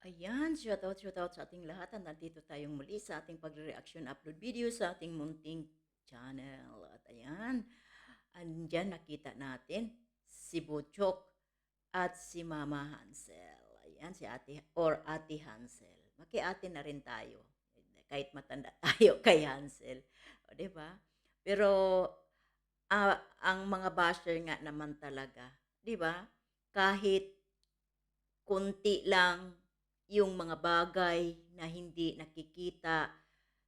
Ayan, shoutout sa ating lahat at nandito tayong muli sa ating pagre-reaction upload video sa ating munting channel. At ayan, andyan nakita natin si Butchok at si Mama Hansel. Ayan, si Ate Hansel. Maki-ate na rin tayo. Kahit matanda tayo kay Hansel. O, di ba? Pero ang mga basher nga naman talaga, di ba? Kahit konti lang yung mga bagay na hindi nakikita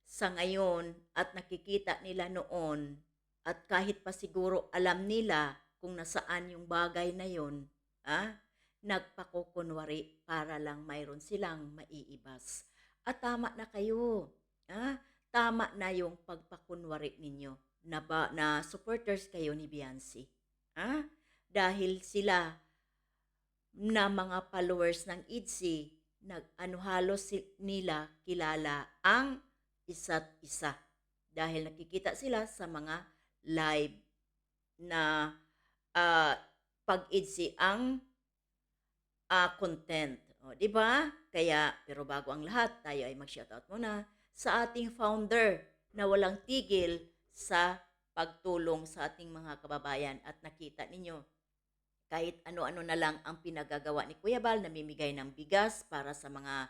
sa ngayon at nakikita nila noon at kahit pa siguro alam nila kung nasaan yung bagay na yun, ah, nagpakukunwari para lang mayroon silang maiibas. At tama na kayo. Ah, tama na yung pagpakunwari ninyo na supporters kayo ni Beyonce. Ah, dahil sila na mga followers ng ITZY, ano halos nila kilala ang isa't isa. Dahil nakikita sila sa mga live na ah, pag-ITZY ang content. O, di ba? Kaya, pero bago ang lahat, tayo ay mag-shoutout muna sa ating founder na walang tigil sa pagtulong sa ating mga kababayan at nakita ninyo kahit ano-ano na lang ang pinagagawa ni Kuya Bal, namimigay ng bigas para sa mga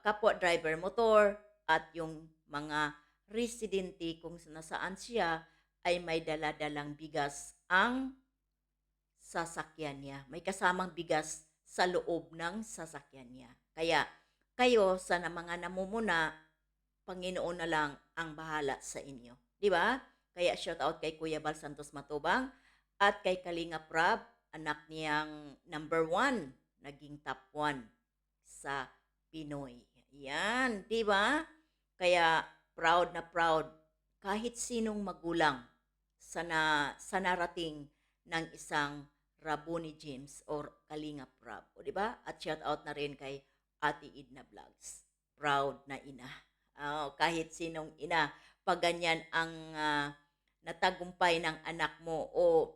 kapwa driver motor at yung mga residente kung nasaan siya ay may dala-dalang bigas ang sasakyan niya. May kasamang bigas sa loob ng sasakyan niya. Kaya kayo sa mga namumuna, Panginoon na lang ang bahala sa inyo. Di ba? Kaya shout out kay Kuya Bal Santos Matubang at kay Kalinga Prab, anak niyang number 1, naging top 1 sa Pinoy. Yan, di ba? Kaya proud na proud kahit sinong magulang sa narating ng isang Rabuni James or Kalinga Prab. O di ba? At shout out na rin kay Ate Idna Vlogs. Proud na ina. Kahit sinong ina, pag ganyan ang natagumpay ng anak mo o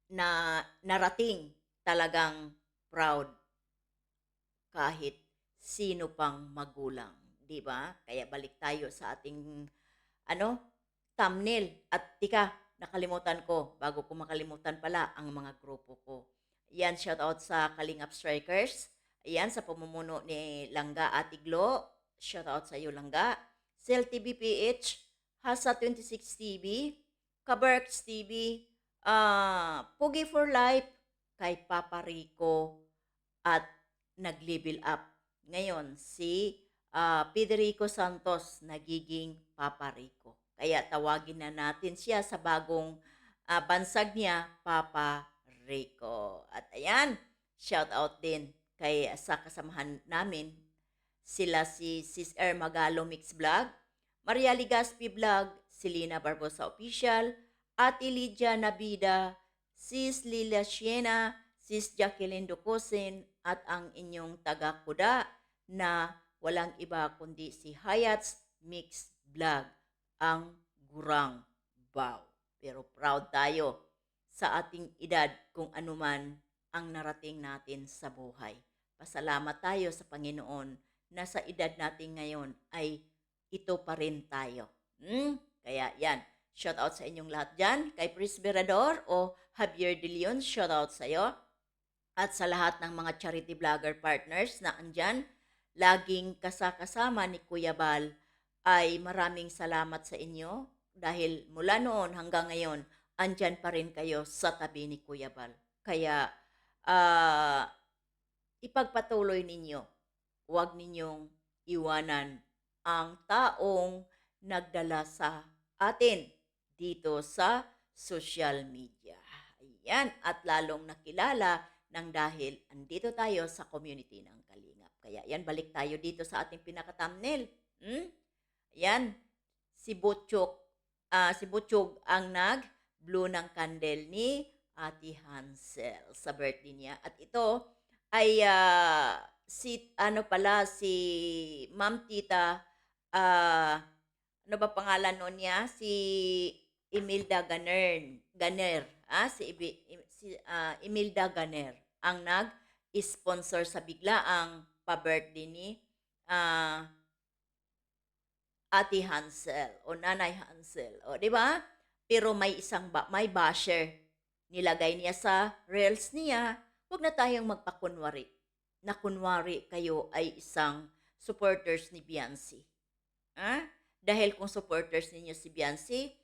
na narating, talagang proud kahit sino pang magulang, 'di ba? Kaya balik tayo sa ating ano, thumbnail at tika, nakalimutan ko bago ko makalimutan pala ang mga grupo ko. Yan, shout out sa Kalingap Strikers. Ayan, sa pamumuno ni Langga Atiglo. Shout out sa iyo, Langga. Cell TV PH, Hasa 26 TV, Kaberks TV, Pugi for Life, kay Papa Rico, at nag-level up. Ngayon, si Federico Santos nagiging Papa Rico. Kaya tawagin na natin siya sa bagong bansag niya, Papa Rico. At ayan, shout out din kay sa kasamahan namin sila si Sis Magalo Mix Vlog, Maria Ligaspi Vlog, Selena Barbosa Official, Ate Lydia Nabida, Sis Lilia Siena, Sis Jacqueline Ducosin, at ang inyong taga-kuda na walang iba kundi si Hayats Mix Vlog, ang Gurang Bao. Pero proud tayo sa ating edad kung anuman ang narating natin sa buhay. Pasalamat tayo sa Panginoon na sa edad natin ngayon ay ito pa rin tayo. Kaya yan, shout out sa inyong lahat dyan. Kay Pris Berador o Javier De Leon, shout out sa iyo. At sa lahat ng mga charity vlogger partners na andyan, laging kasama ni Kuya Bal, ay maraming salamat sa inyo dahil mula noon hanggang ngayon, andyan pa rin kayo sa tabi ni Kuya Bal. Kaya, ipagpatuloy ninyo. Huwag ninyong iwanan ang taong nagdala sa atin dito sa social media. Ayan, at lalong nakilala ng dahil andito tayo sa community ng Kalingap. Kaya yan, balik tayo dito sa ating pinaka-thumbnail. Ayan, si Butchog ang nag-blue ng candle ni Ate Hansel sa birthday niya. At ito ay si Ma'am Tita, ano ba pangalan noon niya? Si Imelda Ganer, si Imelda Ganer ang nag-sponsor sa biglaang pa-birthday ni ah, Ate Hansel o Nanay Hansel, o 'di ba? Pero may basher. Nilagay niya sa reels niya, 'wag na tayong magpakunwari na kunwari kayo ay isang supporters ni Beyonce. Ah? Dahil kung supporters ninyo si Beyonce,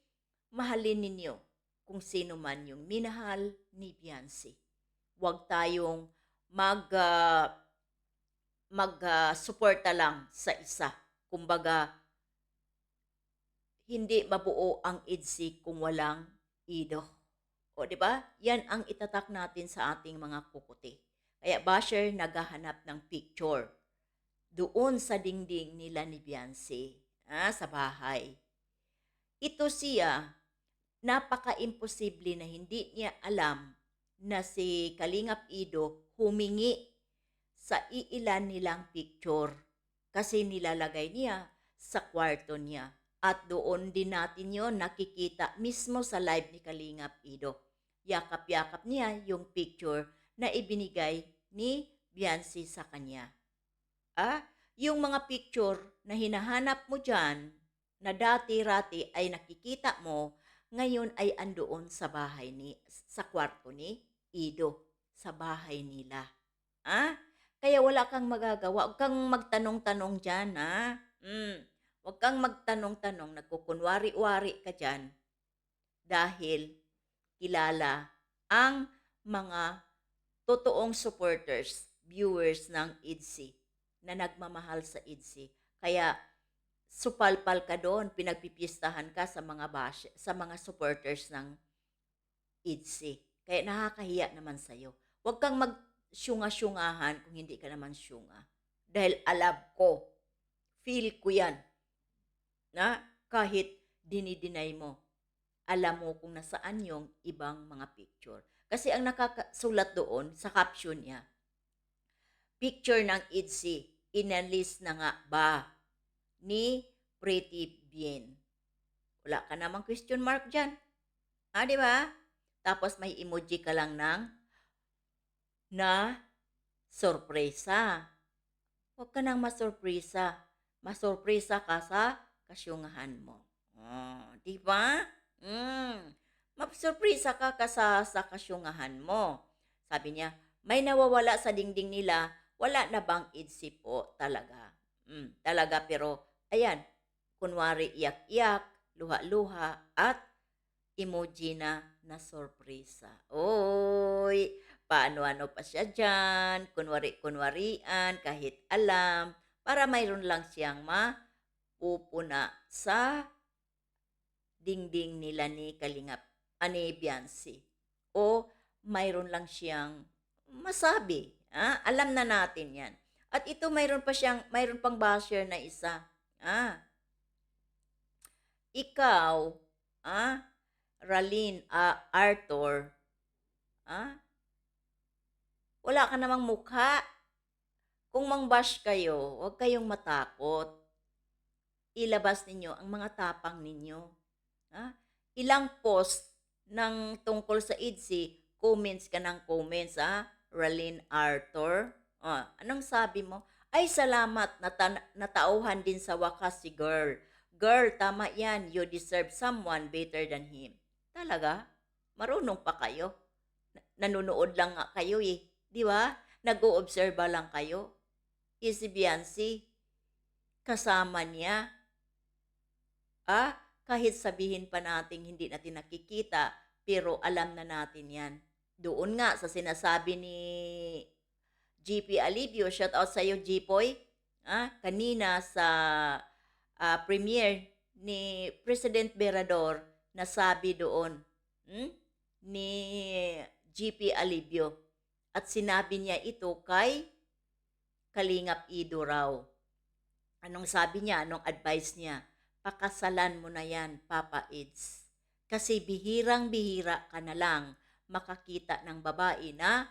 mahalin ninyo kung sino man yung minahal ni Beyonce. Huwag tayong suporta lang sa isa. Kumbaga, hindi mabuo ang IDSI kung walang ido. O, di ba? Yan ang itatak natin sa ating mga kukuti. Kaya basher naghahanap ng picture doon sa dingding nila ni Beyonce, sa bahay. Ito siya, napaka-imposible na hindi niya alam na si Kalingap Ido humingi sa iilan nilang picture kasi nilalagay niya sa kwarto niya. At doon din natin yon nakikita mismo sa live ni Kalingap Ido. Yakap-yakap niya yung picture na ibinigay ni Beyonce sa kanya. Yung mga picture na hinahanap mo dyan, na dati-rati ay nakikita mo, ngayon ay andoon sa sa kwarto ni Ido, sa bahay nila. Kaya wala kang magagawa. Huwag kang magtanong-tanong dyan, Huwag kang magtanong-tanong, nagkukunwari-wari ka dyan dahil kilala ang mga totoong supporters, viewers ng IDSI na nagmamahal sa IDSI. Kaya supalpal ka doon, pinagpipistahan ka sa mga supporters ng IDSI. Kaya nakakahiya naman sa'yo. Huwag kang magsyunga-syungahan kung hindi ka naman syunga. Dahil alam ko, feel ko yan, na kahit dinidinay mo, alam mo kung nasaan yung ibang mga picture. Kasi ang nakasulat doon sa caption niya, picture ng IDSI, inalis na nga ba ni Pretty Bien? Wala ka namang question mark dyan. Di ba? Tapos may emoji ka lang na sorpresa. Huwag ka nang masorpresa. Masorpresa ka sa kasyungahan mo. Di ba? Masorpresa ka sa kasyungahan mo. Sabi niya, may nawawala sa dingding nila, wala na bang IDSI po talaga? Talaga, pero ayan, kunwari iyak-iyak, luha-luha, at emoji na sorpresa. Oy, paano-ano pa siya dyan, kunwari-kunwarian, kahit alam, para mayroon lang siyang mapupuna sa dingding nila ni ni Beyonce. O mayroon lang siyang masabi. Alam na natin yan. At ito mayroon pang basher na isa. Ikaw, Ralyn Arthur, wala ka namang mukha. Kung mang-bash kayo, huwag kayong matakot. Ilabas ninyo ang mga tapang ninyo. Ilang post ng tungkol sa IDSI, comments ka ng comments, Ralyn Arthur. Anong sabi mo? Ay, salamat, natauhan din sa wakas si girl. Girl, tama yan, you deserve someone better than him. Talaga? Marunong pa kayo? Nanonood lang nga kayo Di ba? Nag-o-obserba lang kayo. Si Beyonce, kasama niya. Kahit sabihin pa natin hindi natin nakikita, pero alam na natin yan. Doon nga sa sinasabi ni GP Alivio, shout out sa iyo Gpoy, kanina sa premiere ni President Berador, nasabi doon ni GP Alivio. At sinabi niya ito kay Kalingap Ido raw. Anong sabi niya? Anong advice niya? Pakasalan mo na yan, Papa Ids. Kasi bihirang-bihira ka na lang makakita ng babae na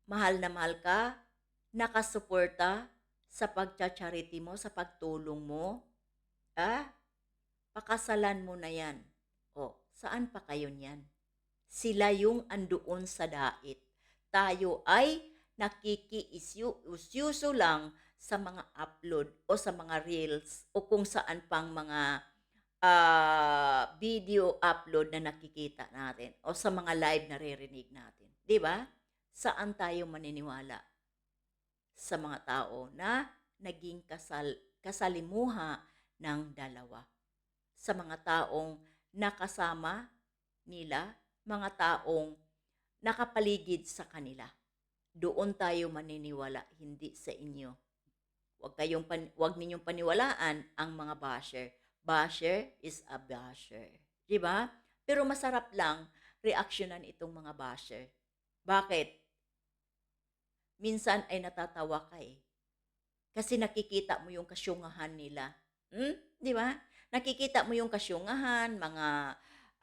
mahal ka, nakasuporta sa pagcha-charity mo, sa pagtulong mo. Pakasalan mo na yan. Saan pa kayo niyan? Sila yung andoon sa dait. Tayo ay nakikiusyuso lang sa mga upload o sa mga reels o kung saan pang mga video upload na nakikita natin o sa mga live na naririnig natin. 'Di ba? Saan tayo maniniwala sa mga tao na naging kasalimuha ng dalawa? Sa mga taong nakasama nila, mga taong nakapaligid sa kanila. Doon tayo maniniwala, hindi sa inyo. Wag ninyong paniwalaan ang mga basher. Basher is a basher. 'Di ba? Pero masarap lang reaksyonan itong mga basher. Bakit? Minsan ay natatawa ka eh. Kasi nakikita mo yung kasyungahan nila. 'Di ba? Nakikita mo yung kasyungahan, mga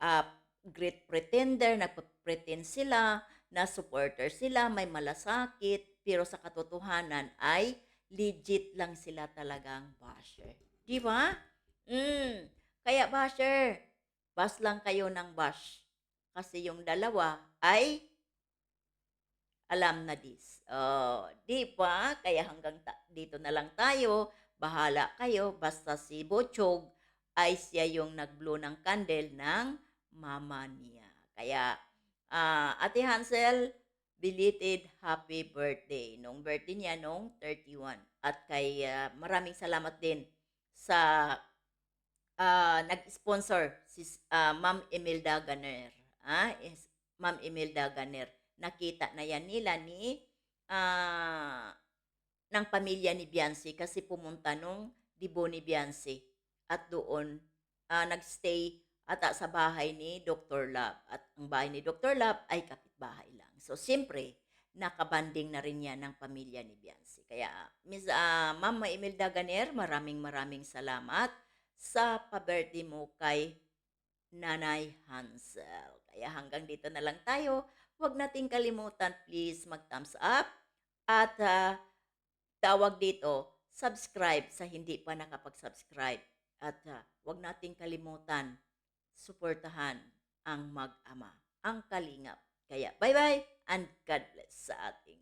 ah, great pretender, nagpe-pretend sila na supporter sila, may malasakit, pero sa katotohanan ay legit lang sila talagang basher. 'Di ba? Kaya basher, bash lang kayo ng bash. Kasi yung dalawa ay alam na this. Oh, 'di ba? Kaya hanggang dito na lang tayo. Bahala kayo basta si Bochog ay siya yung nag-blow ng candle ng mama niya. Kaya Ate Hansel, belated happy birthday. Nung birthday niya nung 31. At kay maraming salamat din sa nag-sponsor si Ma'am Imelda Ganer. Ma'am Imelda Ganer. Nakita na yan nila ni ah, ng pamilya ni Biancy kasi pumunta nung dibo ni Biancy at doon nagstay ata sa bahay ni Dr. Love at ang bahay ni Dr. Love ay kapitbahay lang. So siyempre, nakabanding na rin yan ng pamilya ni Biancy. Kaya Ma'am Imelda Ganer, maraming salamat sa pa-birthday mo kay Nanay Hansel. Kaya hanggang dito na lang tayo. Huwag nating kalimutan, please, mag-thumbs up at tawag dito, subscribe sa hindi pa nakapag-subscribe. At huwag nating kalimutan, suportahan ang mag-ama, ang kalingap. Kaya bye-bye and God bless sa ating